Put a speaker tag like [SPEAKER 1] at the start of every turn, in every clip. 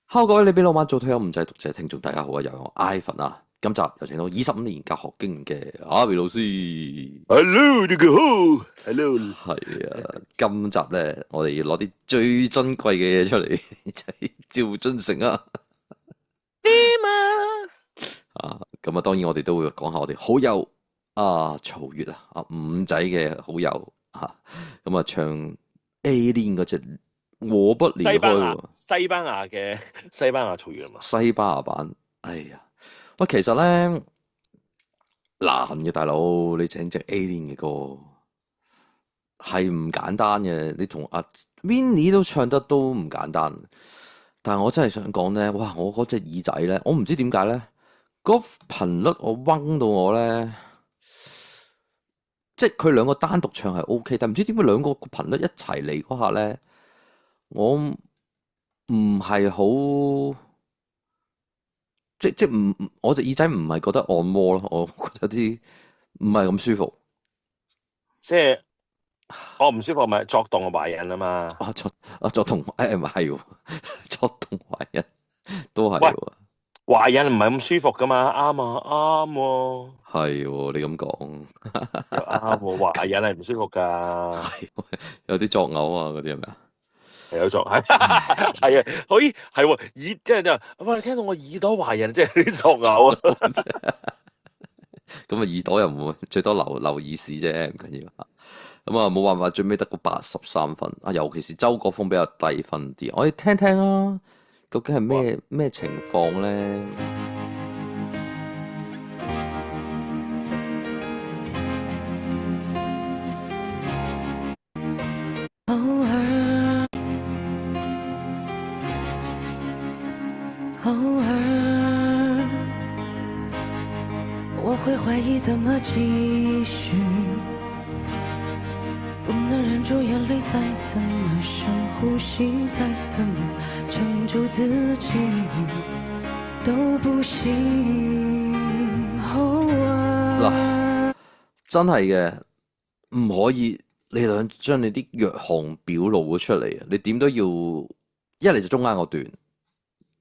[SPEAKER 1] Hello 各位你俾老晚做退休唔制讀者聽眾，大家好啊！又係我 Ivan 啊，今集有請到25年教學經驗嘅阿偉老師。
[SPEAKER 2] Hello，大家好。Hello，
[SPEAKER 1] 係啊，今集咧我哋要攞啲最珍貴嘅嘢出嚟，就係趙俊成啊。
[SPEAKER 2] 點啊？
[SPEAKER 1] 咁啊，當然我哋都會講下我哋好友啊曹越啊五仔嘅好友啊，咁啊唱 A 連嗰隻我不離開喎。
[SPEAKER 2] 西班牙曹越啊嘛。
[SPEAKER 1] 西班牙版，哎呀，喂，其實咧難嘅大佬，你整隻 Alien 嘅歌係唔簡單嘅，你同阿 Winnie 都唱得都唔簡單。但係我真係想講咧，哇！我嗰隻耳仔咧，我唔知點解咧，嗰頻率我嗡到我咧，即係佢兩個單獨唱係 OK，但唔知點解兩個頻率一齊嚟嗰下咧，我唔係好。即唔，我隻耳仔唔係覺得按摩咯，我覺得有啲唔係咁舒服。
[SPEAKER 2] 即係我唔舒服，咪作動懷孕啊嘛。
[SPEAKER 1] 作動唔係喎，作動懷孕都係
[SPEAKER 2] 喂，
[SPEAKER 1] 喎。
[SPEAKER 2] 懷孕唔係咁舒服噶嘛？啱啊，啱喎。
[SPEAKER 1] 係喎，你咁講
[SPEAKER 2] 又啱喎，懷孕係唔舒服噶。
[SPEAKER 1] 係有啲作嘔啊，嗰啲係咪啊？
[SPEAKER 2] 有作係係啊，可以係喎，即係就哇！你聽到我耳朵懷孕，即係啲作嘔啊。
[SPEAKER 1] 咁啊，耳朵又唔會，最多流耳屎啫，唔緊要啊。咁啊，冇辦法，最尾得個83分啊！尤其是周國峰比較低分啲，我哋聽聽啊，究竟係咩情況咧？
[SPEAKER 3] 偶爾，我會懷疑怎麼繼續，不能忍住眼淚，再怎麼深呼吸，再怎麼撐住自己都不行。
[SPEAKER 1] 嗱，真係嘅，唔可以你兩將你啲弱項表露咗出嚟啊！你點都要一嚟就中間嗰段，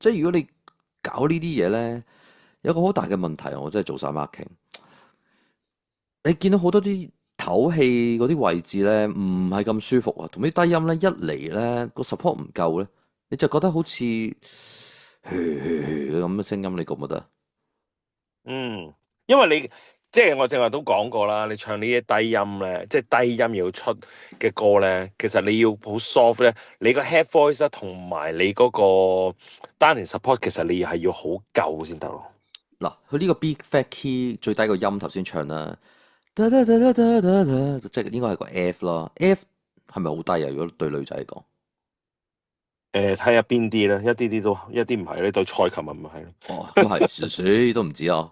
[SPEAKER 1] 即係如果你搞呢啲嘢咧，有個好大嘅問題，我真係做晒 marketing。你見到好多啲唞氣嗰啲位置咧，唔係咁舒服啊，同啲低音咧一嚟咧個 support 唔夠咧，你就覺得好似咁嘅聲音，你覺唔覺得？
[SPEAKER 2] 因為你即係我正話都講過啦，你唱呢啲低音咧，即係低音要出嘅歌咧，其實你要好 soft 咧，你個 head voice 同埋你嗰個單連 support，其實你係要好夠先得咯。
[SPEAKER 1] 嗱，佢呢個 B flat key 最低個音頭先唱啦，即係應該係個 F 啦。F 係咪好低啊？如果對女仔嚟講，
[SPEAKER 2] 睇下邊啲咧，一啲唔係，你對蔡琴咪唔係咯。
[SPEAKER 1] 哦，都係少少都唔止啊。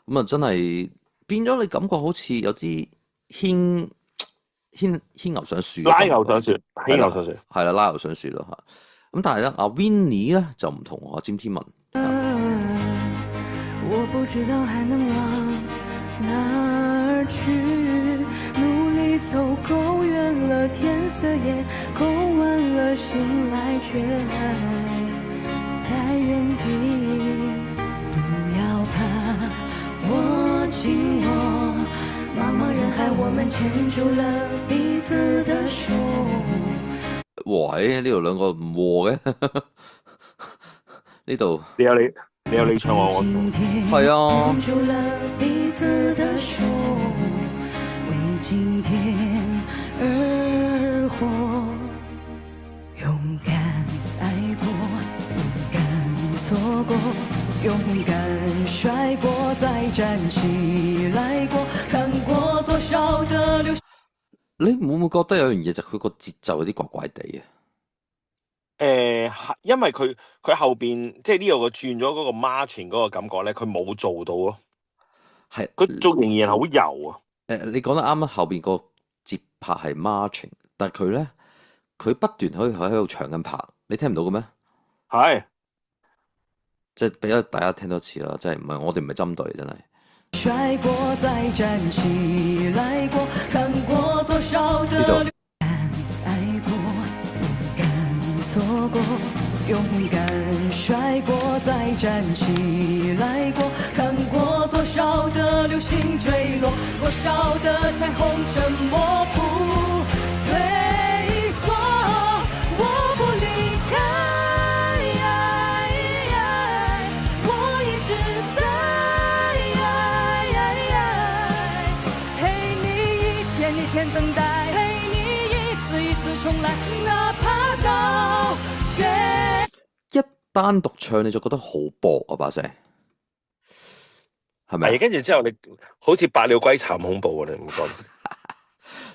[SPEAKER 1] 咁啊，真係變咗你感覺好似有啲牽牛上樹，
[SPEAKER 2] 拉牛上樹，牽牛上樹，
[SPEAKER 1] 係啦，拉牛上樹咯嚇。咁但係咧，阿 Winnie 咧就唔同喎，詹天文。
[SPEAKER 3] 我不知道還能往哪兒去，努力走夠遠了，天色也夠晚了，醒來卻還在原地。不要怕，握緊我，茫茫人海，我們牽住了彼此的手。
[SPEAKER 1] 喂，呢度兩個唔和嘅，呢度
[SPEAKER 2] 你有你唱我
[SPEAKER 1] 係啊。
[SPEAKER 3] 彼此的手，為今天而活，勇敢愛過，勇敢錯過，勇敢摔過，再站起來過，看過多少的流。
[SPEAKER 1] 你會唔會覺得有樣嘢就佢個節奏有啲怪怪地啊？
[SPEAKER 2] 因為佢後邊即係呢度佢轉咗嗰個 marching 嗰個感覺咧，佢冇做到咯。
[SPEAKER 1] 係
[SPEAKER 2] 佢做仍然好柔啊。
[SPEAKER 1] 你講得啱啊！後邊個節拍係 marching，但係佢咧，佢不斷可以喺度長緊拍，你聽唔到嘅咩？
[SPEAKER 2] 係，
[SPEAKER 1] 即係俾咗大家聽多次啦，真係唔係我哋唔係針對，真係。
[SPEAKER 3] 摔過再站起來過，看過多少的愛過，勇敢錯過。勇敢摔过再站起来过，看过多少的流星坠落，多少的彩虹沉默不退缩，我不离开，我一直在，陪你一天一天等待，陪你一次一次重來，哪怕到雪。
[SPEAKER 1] 一單獨唱你就覺得好薄啊把聲，係咪
[SPEAKER 2] 係，
[SPEAKER 1] 啊？
[SPEAKER 2] 跟住之後你好似百鳥歸巢咁恐怖啊！你唔覺得？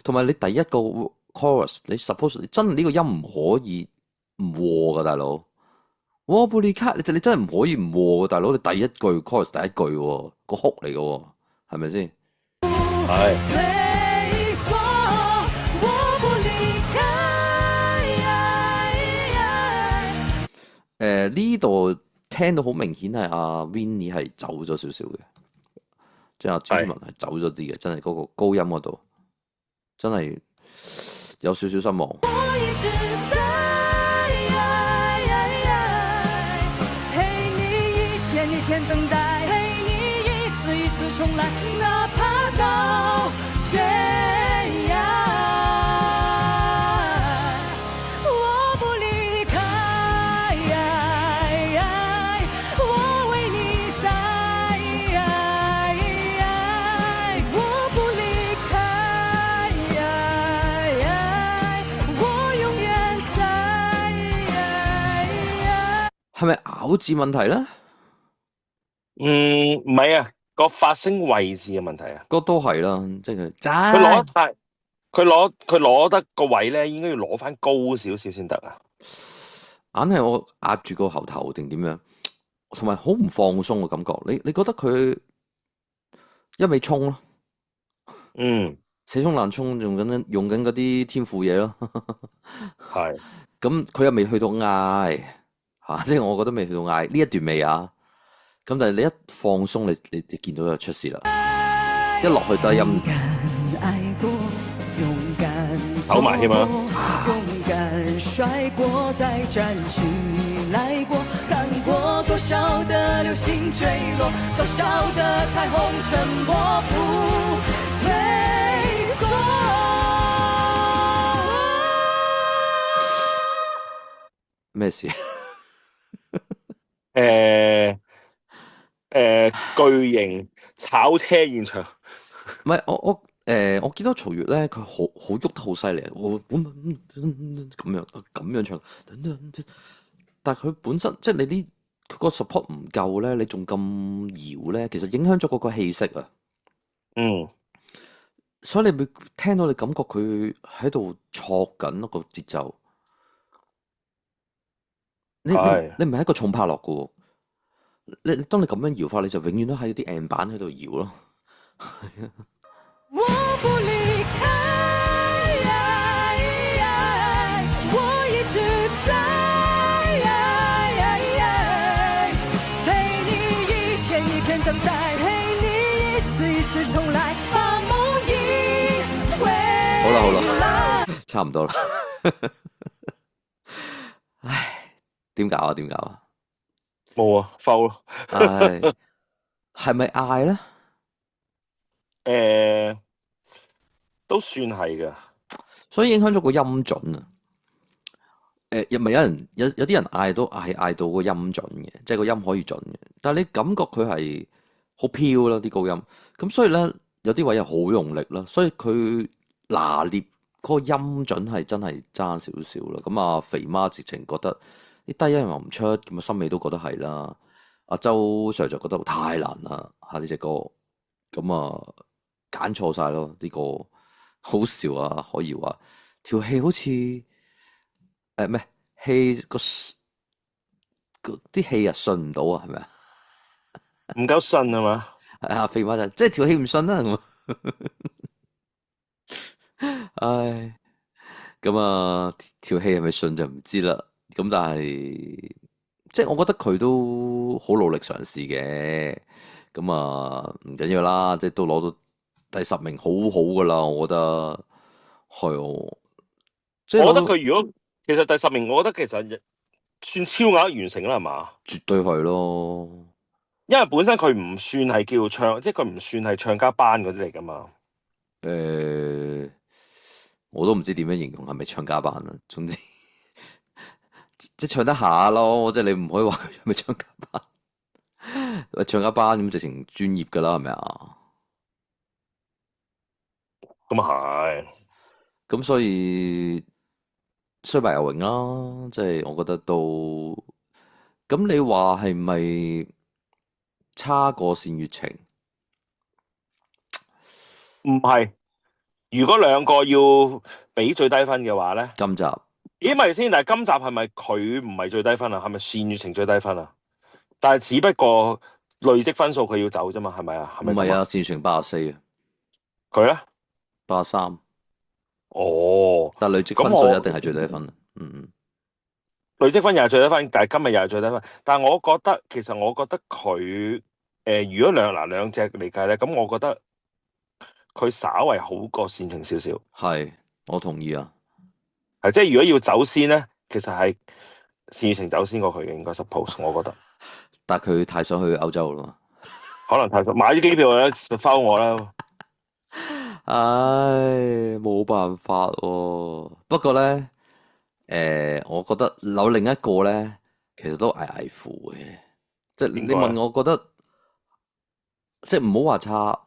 [SPEAKER 1] 同埋你第一個 chorus，你 suppose 你真係呢個音唔可以唔和噶，大佬。我布利卡，你真係唔可以唔和噶，大佬。你第一句 chorus 第一句喎，個 hook 嚟嘅喎，係咪先？
[SPEAKER 2] 係。
[SPEAKER 3] 退縮，我不離開。
[SPEAKER 1] 呢度聽到好明顯係阿 Vinny 係走咗少少嘅，即係阿朱文係走咗啲嘅，真係嗰個高音嗰度真係有少少失望。
[SPEAKER 3] 我一直在，陪你一天一天等待，陪你一次一次重來，哪怕到懸崖，我不離開，我為你在，我不離開，我永遠在。
[SPEAKER 1] 係咪咬字問題咧？
[SPEAKER 2] 唔係啊，個發聲位置嘅問題啊。
[SPEAKER 1] 嗰都係啦，即係
[SPEAKER 2] 佢攞晒，佢攞得個位咧，應該要攞翻高少少先得啊。
[SPEAKER 1] 硬係我壓住個喉頭定點樣，同埋好唔放鬆嘅感覺。你覺得佢一味衝咯，
[SPEAKER 2] 嗯，
[SPEAKER 1] 死衝爛衝，用緊嗰啲天賦嘢咯。
[SPEAKER 2] 係。
[SPEAKER 1] 咁佢又未去到嗌嚇，即係我覺得未去到嗌呢一段未啊。咁但係你一放鬆，你見到就出事啦。一落去低音，
[SPEAKER 2] 走埋添啊！
[SPEAKER 3] 勇敢摔過再站起來過，看過多少的流星墜落，多少的彩虹沉默不退縮。
[SPEAKER 1] 咩事？
[SPEAKER 2] 巨型炒車現場。
[SPEAKER 1] 唔係我見到曹越咧，佢好喐得好犀利，咁樣唱，但係佢本身即係你佢個 support 唔夠咧，你仲咁搖咧，其實影響咗嗰個氣息啊。
[SPEAKER 2] 嗯，
[SPEAKER 1] 所以你會聽到你感覺佢喺度錯緊個節奏。你唔係一個重拍落嘅喎。你當你咁樣搖法，你就永遠都喺啲 N 板喺度搖咯。
[SPEAKER 3] 我不離開，我一直在，陪你一天一天等待，陪你一次一次重來，把夢一回。
[SPEAKER 1] 好啦，差唔多啦。唉，點搞啊？
[SPEAKER 2] 冇啊，foul 咯。
[SPEAKER 1] 唉，係咪嗌咧？
[SPEAKER 2] 都算係㗎。
[SPEAKER 1] 所以影響咗個音準啊。又咪有啲人嗌到個音準嘅，即係個音可以準嘅。但係你感覺佢係好飄啦啲高音，咁所以咧有啲位又好用力啦，所以佢拿捏嗰個音準係真係爭少少啦。咁啊，肥媽直情覺得啲低音又唔出，咁啊，森美都覺得係啦。阿周 Sir 就覺得太難啦嚇呢隻歌，咁啊揀錯晒咯呢個，好笑啊！可以話條氣好似咩氣啲氣啊順唔到啊，係咪啊？
[SPEAKER 2] 唔夠順係嘛？
[SPEAKER 1] 阿肥媽就即係條氣唔順啦咁。唉，咁啊條氣係咪順就唔知啦。咁但係即係我覺得佢都好努力嘗試嘅。咁啊唔緊要啦，即係都攞到第10名，好好噶啦，我覺得係哦。即係
[SPEAKER 2] 我覺得佢如果其實第10名，我覺得其實算超額完成啦，係嘛？
[SPEAKER 1] 絕對係咯。
[SPEAKER 2] 因為本身佢唔算係叫唱，即係佢唔算係唱家班嗰啲嚟噶嘛。
[SPEAKER 1] 我都唔知點樣形容係咪唱家班啦。總之即係唱得下咯，即係你唔可以話佢係咪唱家班。唱家班咁直情專業噶啦，係咪啊？
[SPEAKER 2] 咁啊係。
[SPEAKER 1] 咁所以雖敗猶榮啦，即係我覺得都咁。你話係咪差過單月晴？
[SPEAKER 2] 唔係，如果兩個要俾最低分嘅話咧，
[SPEAKER 1] 今集
[SPEAKER 2] 咦咪先？但係今集係咪佢唔係最低分啊？係咪單月晴最低分啊？但係只不過累積分數佢要走啫嘛，係咪啊？係咪咁
[SPEAKER 1] 唔係啊，單月晴84啊，
[SPEAKER 2] 佢咧
[SPEAKER 1] 83。
[SPEAKER 2] 哦，
[SPEAKER 1] 但係累積分數一定係最低分。
[SPEAKER 2] 累積分又係最低分，但係今日又係最低分。但係我覺得我覺得佢如果兩隻嚟計咧，咁我覺得佢稍為好過單晴少少。
[SPEAKER 1] 係，我同意啊。
[SPEAKER 2] 係即係如果要走先咧，其實係單晴走先過佢嘅，應該 suppose 我覺得。
[SPEAKER 1] 但係佢太想去歐洲啦嘛。
[SPEAKER 2] 可能太想買啲機票咧就摟我啦。
[SPEAKER 1] 唉，冇辦法喎。不過咧，我覺得有另一個咧，其實都危乎嘅。即係你問我覺得，即係唔好話差，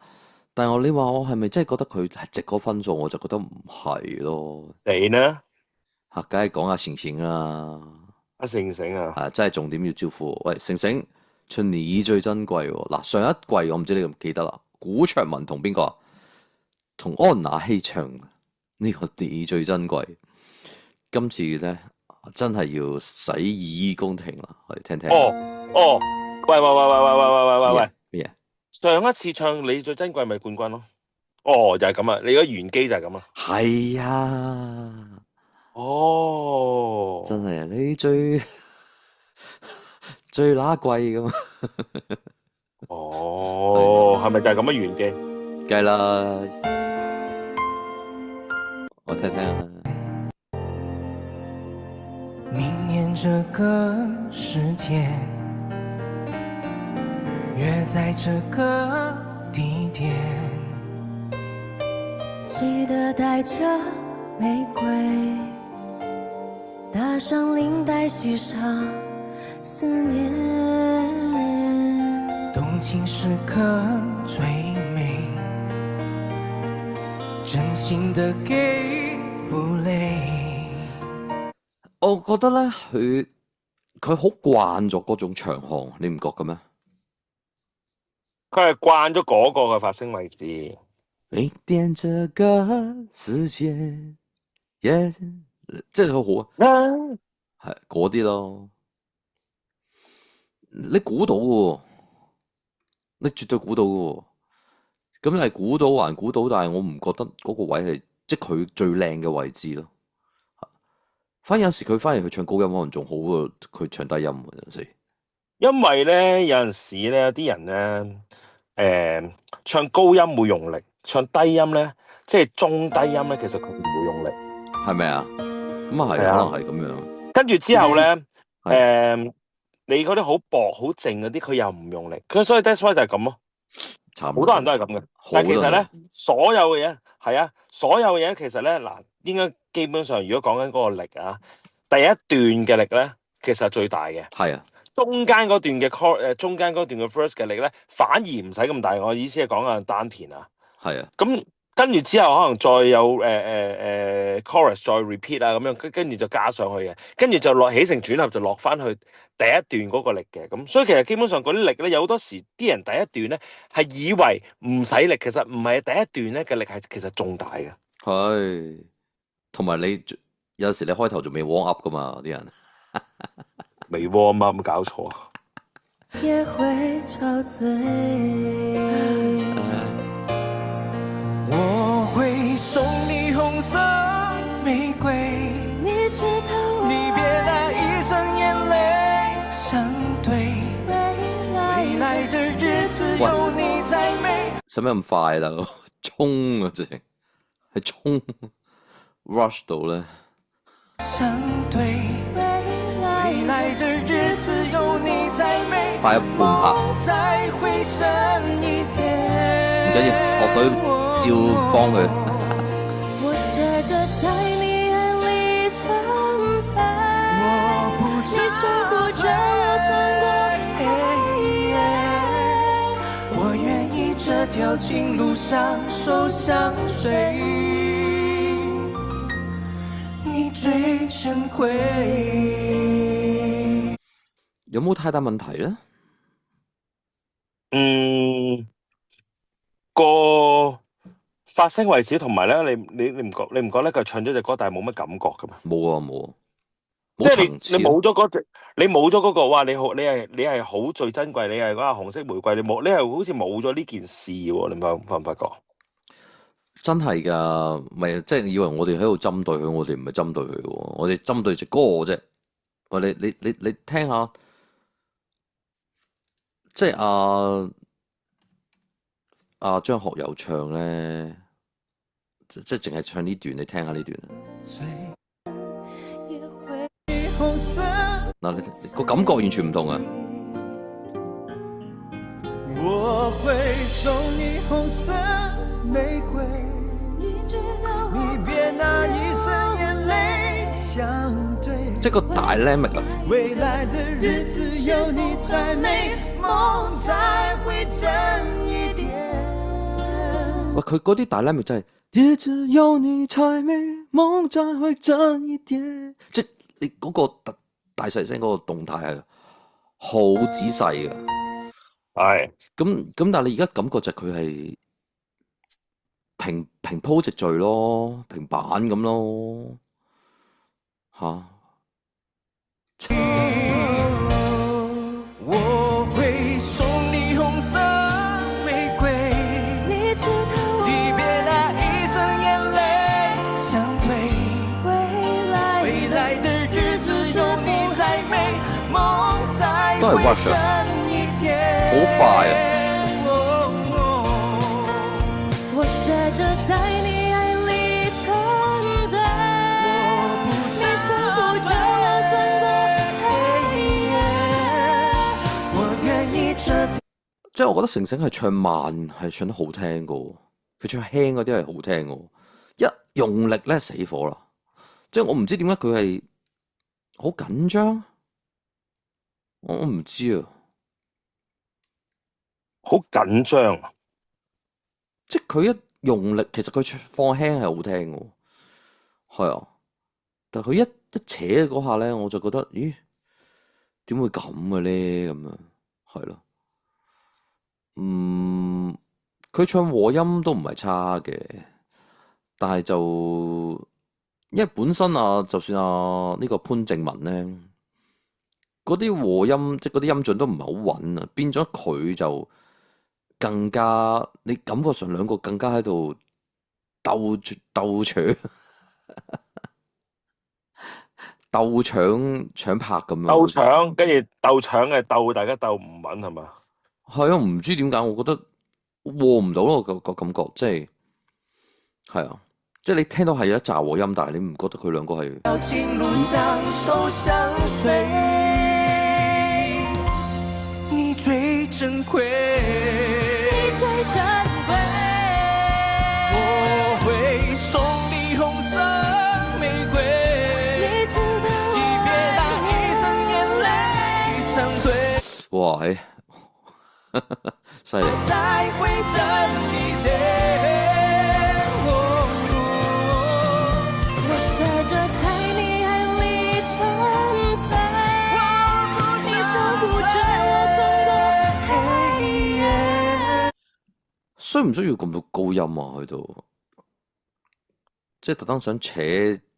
[SPEAKER 1] 但係你話我係咪真係覺得佢係值嗰分數，我就覺得唔係咯。
[SPEAKER 2] 你呢？
[SPEAKER 1] 嚇，梗係講下晴晴啦。
[SPEAKER 2] 阿成成啊，
[SPEAKER 1] 真係重點要招呼。喂，成成唱你最珍貴喎。嗱，上一季我唔知你記唔記得啦，古卓文同邊個啊？同安娜希唱呢個你最珍貴。今次咧真係要洗耳恭聽啦，我哋聽聽。
[SPEAKER 2] 哦，喂，
[SPEAKER 1] 咩嘢？
[SPEAKER 2] 上一次唱你最珍貴咪冠軍咯。哦，就係咁啊，你個原機就係咁啊。
[SPEAKER 1] 係啊。
[SPEAKER 2] 哦，
[SPEAKER 1] 真係啊，你最乸貴噶嘛。
[SPEAKER 2] 哦，係咪就係咁嘅原機？
[SPEAKER 1] 梗係啦，我聽聽啊。
[SPEAKER 4] 明年這個時間，約在這個地點，
[SPEAKER 3] 記得帶着玫瑰，搭上領帶，繫上思念。
[SPEAKER 4] 動情時刻最美，真心的給不累。
[SPEAKER 1] 我覺得咧，佢好慣咗嗰種長項，你唔覺嘅咩？
[SPEAKER 2] 佢係慣咗嗰個嘅發聲位置。
[SPEAKER 1] 明天這個世界，即係佢好啊，係嗰啲咯。你估到嘅喎，你絕對估到嘅喎。咁你係估到還估到，但係我唔覺得嗰個位係即係佢最靚嘅位置咯。反而有時佢反而去唱高音可能仲好過佢唱低音嗰陣時。因
[SPEAKER 2] 為咧有陣時咧啲人咧唱高音會用力，唱低音咧即係中低音咧，其實佢唔會用力，
[SPEAKER 1] 係咪啊？咁啊係，可能係咁樣。
[SPEAKER 2] 跟住之後咧你嗰啲好薄好靜嗰啲，佢又唔用力，佢所以 that's why 就係咁咯。好多人都係咁嘅，但係其實咧所有嘅嘢係啊，所有嘅嘢其實咧嗱，應該基本上如果講緊嗰個力啊，第一段嘅力咧，其實係最大嘅。係啊，中間嗰段嘅中間嗰段嘅 verse 嘅力咧，反而唔使咁大。我意思係講緊丹田啊。係啊，咁跟住之後可能再有chorus 再 repeat 啊咁樣，跟住就加上去嘅，跟住就落起承轉合就落翻去第一段嗰個力嘅。咁所以其實基本上嗰啲力咧，有好多時啲人第一段咧係以為唔使力，其實唔係，第一段咧嘅力係其實仲大嘅。係，同埋你有時你開頭仲未 warm up 噶嘛，啲人未 warm up 咁搞錯。
[SPEAKER 3] 也會憔悴。
[SPEAKER 4] 我會送你紅色玫瑰，
[SPEAKER 3] 你知道
[SPEAKER 4] 你別來一生眼淚相對，未來的日子有你才美。
[SPEAKER 1] 使乜咁快大佬？衝啊，直情係衝 rush 到咧。
[SPEAKER 4] 相對，未未來的日子有你在美，
[SPEAKER 1] 快一半拍，
[SPEAKER 4] 夢才會真一
[SPEAKER 1] 唔
[SPEAKER 4] 點。
[SPEAKER 1] 緊要，樂隊照幫佢。
[SPEAKER 3] 我學着在你愛裡沉醉，
[SPEAKER 4] 我不
[SPEAKER 3] 你
[SPEAKER 4] 知
[SPEAKER 3] 守護着我穿過黑夜，
[SPEAKER 4] 我願意這條情路上手相隨，你最珍貴。
[SPEAKER 1] 有冇太大問題咧？
[SPEAKER 2] 個發聲位置同埋咧，你唔覺得佢唱咗隻歌，但係冇乜感覺噶嘛？
[SPEAKER 1] 冇啊冇啊，
[SPEAKER 2] 即係
[SPEAKER 1] 冇層次啊。
[SPEAKER 2] 你冇咗嗰隻，你冇咗嗰個，哇！你係好最珍貴，你係嗰個紅色玫瑰，你係好似冇咗呢件事喎，你發唔發覺？
[SPEAKER 1] 真係㗎，咪即係以為我哋喺度針對佢，我哋唔係針對佢喎，我哋針對隻歌啫。喂，你聽下，即係阿張學友唱咧，即係淨係唱呢段，你聽下呢段。
[SPEAKER 3] 也會
[SPEAKER 4] 紅色
[SPEAKER 1] 嗱，你個感覺完全唔同啊！
[SPEAKER 4] 我會送你紅色玫瑰，
[SPEAKER 3] 你知道
[SPEAKER 4] 你別拿一生眼淚相對，
[SPEAKER 1] 即係個大 limit 啊！
[SPEAKER 4] 未來的日子有你才美，夢才會真一點。
[SPEAKER 1] 喂，佢嗰啲大 limit 真係，日子有你才美，夢才會真一點。即係你嗰個大細聲嗰個動態係好仔細嘅。
[SPEAKER 2] 係
[SPEAKER 1] 咁，但係你而家感覺就係佢係平鋪直敍咯，平板咁咯，嚇。
[SPEAKER 4] 我會送你紅色玫瑰，
[SPEAKER 3] 你知道
[SPEAKER 4] 離別那一生眼淚相對，未來的日子有你在美，夢才
[SPEAKER 1] 都係
[SPEAKER 4] 會
[SPEAKER 1] rush 啊
[SPEAKER 4] 真一點。
[SPEAKER 1] 好快啊！
[SPEAKER 3] 我學着在你愛裡沉醉，你守護着我穿過黑夜，
[SPEAKER 4] 我願意這條
[SPEAKER 1] 即係我覺得成成係唱慢係唱得好聽噶，佢唱輕嗰啲係好聽噶，一用力咧死火啦！即係我唔知點解佢係好緊張，我唔知啊。
[SPEAKER 2] 好緊張啊！
[SPEAKER 1] 即係佢一用力，其實佢放輕係好聽嘅，係啊。但係佢一扯嗰下咧，我就覺得，咦，點會咁嘅咧？咁樣係咯。佢唱和音都唔係差嘅，但係就因為本身就算呢個潘靜文咧，嗰啲和音即係嗰啲音準都唔係好穩啊，變咗佢就更加，你感覺上兩個更加喺度鬥搶拍咁樣。
[SPEAKER 2] 鬥搶，跟住鬥搶嘅鬥，大家鬥唔穩係嘛？
[SPEAKER 1] 係啊，唔知點解，我覺得和唔到咯，個感覺，即係啊，即係你聽到係有一紮和音，但係你唔覺得佢兩個係。
[SPEAKER 4] 情路上手相隨，你最珍貴，
[SPEAKER 3] 你最珍貴，
[SPEAKER 4] 我會送你紅色玫瑰，
[SPEAKER 3] 你知道
[SPEAKER 4] 離別那一生眼淚相對，
[SPEAKER 1] 哇，犀利！
[SPEAKER 4] 才會真一點。
[SPEAKER 3] 我學着在你愛裡沉醉，你守護着我穿過黑夜。
[SPEAKER 1] 需唔需要咁多高音啊？去到即係特登想扯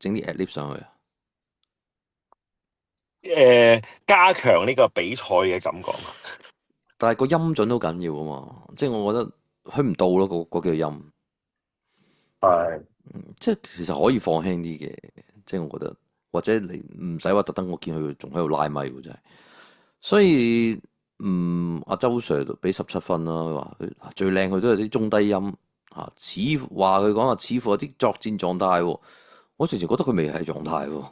[SPEAKER 1] 整啲 ad lib 上去啊？
[SPEAKER 2] 加強呢個比賽嘅感覺。
[SPEAKER 1] 但係個音準都緊要啊嘛，即係我覺得去唔到咯，嗰幾個音。
[SPEAKER 2] 係，
[SPEAKER 1] 即係其實可以放輕啲嘅，即係我覺得，或者你唔使話特登，我見佢仲喺度拉咪喎，真係。所以阿周 Sir 俾17分啦，佢話佢最靚佢都係啲中低音嚇，似乎話佢講話似乎有啲作戰狀態喎，我直情覺得佢未係狀態喎。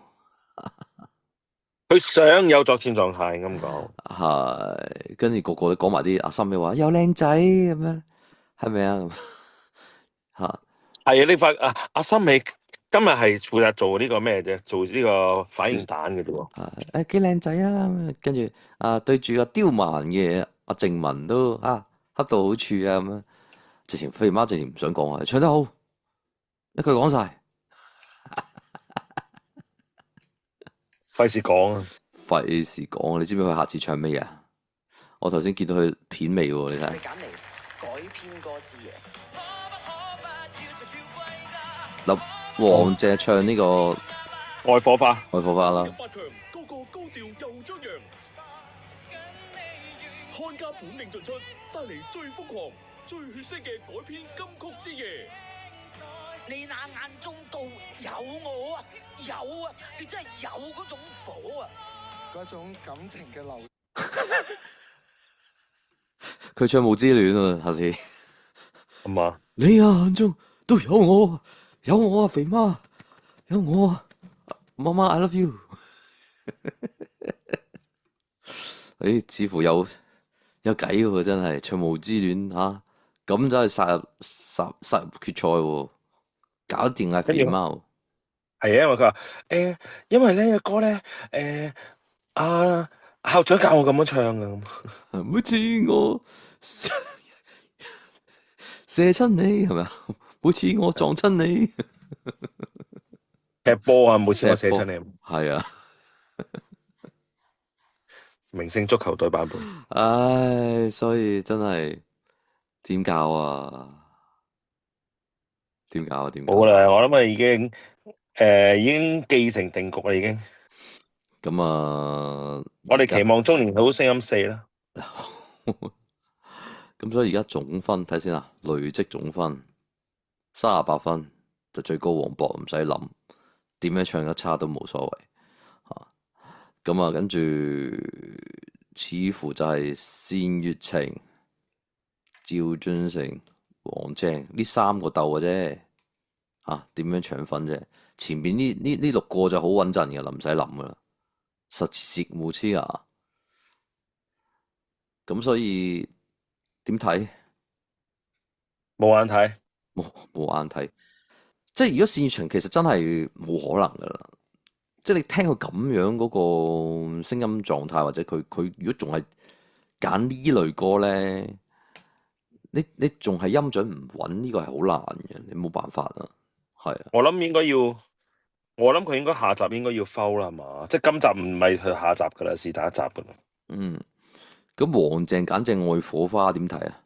[SPEAKER 2] 佢想有作戰狀態咁講。
[SPEAKER 1] 係跟住個個都講埋啲阿森嘅話，又靚仔咁樣，係咪啊？嚇
[SPEAKER 2] 係啊，你發阿森美今日係負責做呢個咩啫？做呢個反應彈嘅啫喎。
[SPEAKER 1] 誒幾靚仔啊！跟住對住阿刁蠻嘅阿靜文都恰到好處啊咁樣，直情肥媽直情唔想講啊，唱得好，一句講晒。
[SPEAKER 2] 費事講啊！
[SPEAKER 1] 費事講，你知唔知佢下次唱咩啊？我頭先見到佢片尾喎，你睇。
[SPEAKER 5] 揀嚟改編歌詞嘅。
[SPEAKER 1] 嗱，王姐唱呢個
[SPEAKER 2] 愛火花，
[SPEAKER 1] 愛火花啦。
[SPEAKER 6] 八強個個高調又張揚，看家本領盡出，帶嚟最瘋狂、最血腥嘅改編金曲之夜。
[SPEAKER 5] 你那眼中都有我啊，有啊，你真係有嗰種火啊，嗰種感情嘅流。
[SPEAKER 1] 佢唱霧之戀啊，下次。
[SPEAKER 2] 係嘛？
[SPEAKER 1] 你眼中都有我，有我啊，肥媽，有我啊，媽媽 I love you 。誒，似乎有計喎，真係唱霧之戀嚇，咁真係殺入決賽喎，搞掂啊肥媽。
[SPEAKER 2] 係啊，因為佢話因為呢個歌咧校長教我咁樣唱嘅咁。
[SPEAKER 1] 每次我射親你係咪啊？每次我撞親你
[SPEAKER 2] 踢波啊！每次我射親你。
[SPEAKER 1] 係啊。
[SPEAKER 2] 明星足球隊版本。
[SPEAKER 1] 唉，所以真係點搞啊？點搞啊？點搞？
[SPEAKER 2] 好啦，我諗已經既成定局啦，已經。
[SPEAKER 1] 咁
[SPEAKER 2] 我哋期望中年好聲音4啦。
[SPEAKER 1] 咁所以而家總分睇先啊，累積總分38分就最高黃渤，唔使諗，點樣唱得差都冇所謂嚇。咁跟住似乎就係單月晴、趙俊成、黃正呢3個鬥嘅啫嚇，點樣搶分啫？前面呢6個就好穩陣嘅啦，唔使諗噶啦，實蝕冇黐牙。咁所以點睇？
[SPEAKER 2] 冇眼睇，
[SPEAKER 1] 冇眼睇。即係如果單月晴其實真係冇可能噶啦。即係你聽佢咁樣嗰個聲音狀態，或者佢如果仲係揀呢類歌咧，你仲係音準唔穩，呢個係好難嘅，你冇辦法啊。係啊，
[SPEAKER 2] 我諗佢應該下集應該要 foul 啦，係嘛？即係今集唔係佢下集噶啦，是第一集噶啦。
[SPEAKER 1] 咁黃鄭揀隻愛火花點睇啊？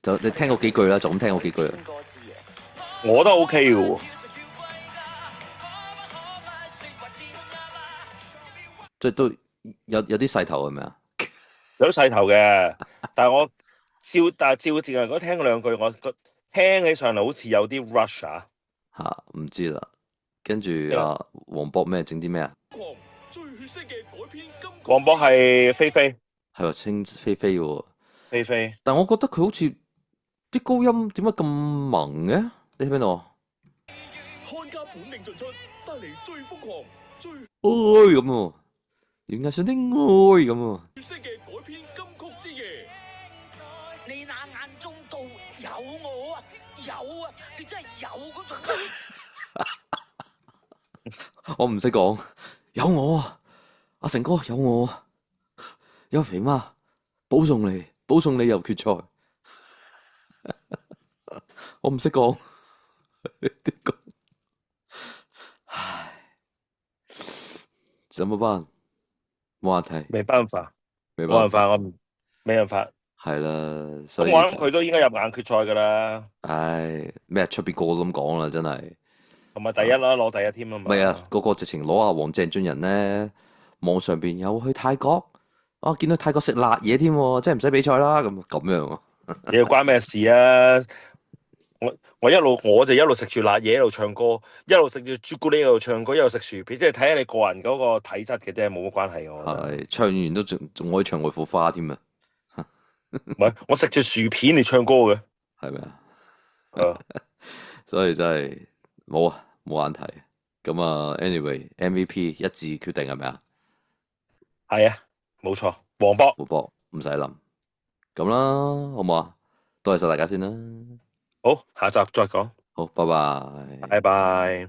[SPEAKER 1] 就你聽過幾句啦，就咁聽過幾句啦。
[SPEAKER 2] 我都 OK 嘅喎。
[SPEAKER 1] 即係都有啲勢頭係咪啊？
[SPEAKER 2] 有勢頭嘅，但係我照字嚟講聽嗰兩句，我聽起上嚟好似有啲 rush 啊。
[SPEAKER 1] 唔知啦。跟住黃渤咩整啲咩啊？
[SPEAKER 2] 黃渤係菲菲，
[SPEAKER 1] 係喎，稱菲菲喎。
[SPEAKER 2] 菲菲，
[SPEAKER 1] 但係我覺得佢好似啲高音點解咁萌嘅？你喺邊度啊？
[SPEAKER 6] 看家本領盡出，帶嚟最瘋狂、最
[SPEAKER 1] 愛咁喎，原來上的愛咁喎。
[SPEAKER 6] 血腥嘅改編金曲之夜。
[SPEAKER 5] 你那眼中都有我啊，有啊，你真係有嗰種。
[SPEAKER 1] 我唔識講，有我啊，阿成哥有我啊，有肥媽保送你入決賽。我唔識講，點講？唉，怎麼辦？冇問題，
[SPEAKER 2] 冇辦法，我冇辦法。
[SPEAKER 1] 係啦，所以
[SPEAKER 2] 咁我諗佢都應該入硬決賽噶啦。
[SPEAKER 1] 唉，咩出邊個個都咁講啦，真係。
[SPEAKER 2] 同埋第一啦，攞第一添啊嘛。
[SPEAKER 1] 唔係啊，個直情攞阿黃鄭俊仁咧，網上邊有去泰國，見到泰國食辣嘢添，真係唔使比賽啦，咁樣啊。
[SPEAKER 2] 你又關咩事啊？我就一路食住辣嘢，一路唱歌，一路食住朱古力，一路唱歌，一路食薯片，即係睇下你個人嗰個體質嘅啫，冇乜關係嘅。我覺得
[SPEAKER 1] 係唱完都仲可以唱外火花添啊！
[SPEAKER 2] 唔係，我食住薯片嚟唱歌嘅，
[SPEAKER 1] 係咪啊？
[SPEAKER 2] 啊，
[SPEAKER 1] 所以真係冇眼睇，咁啊，anyway，MVP 一致決定係咪啊？
[SPEAKER 2] 係啊，冇錯，黃博。
[SPEAKER 1] 冇博唔使諗，咁啦，好唔好啊？多謝晒大家先啦，
[SPEAKER 2] 好，下集再講，
[SPEAKER 1] 好，拜拜。
[SPEAKER 2] 拜拜。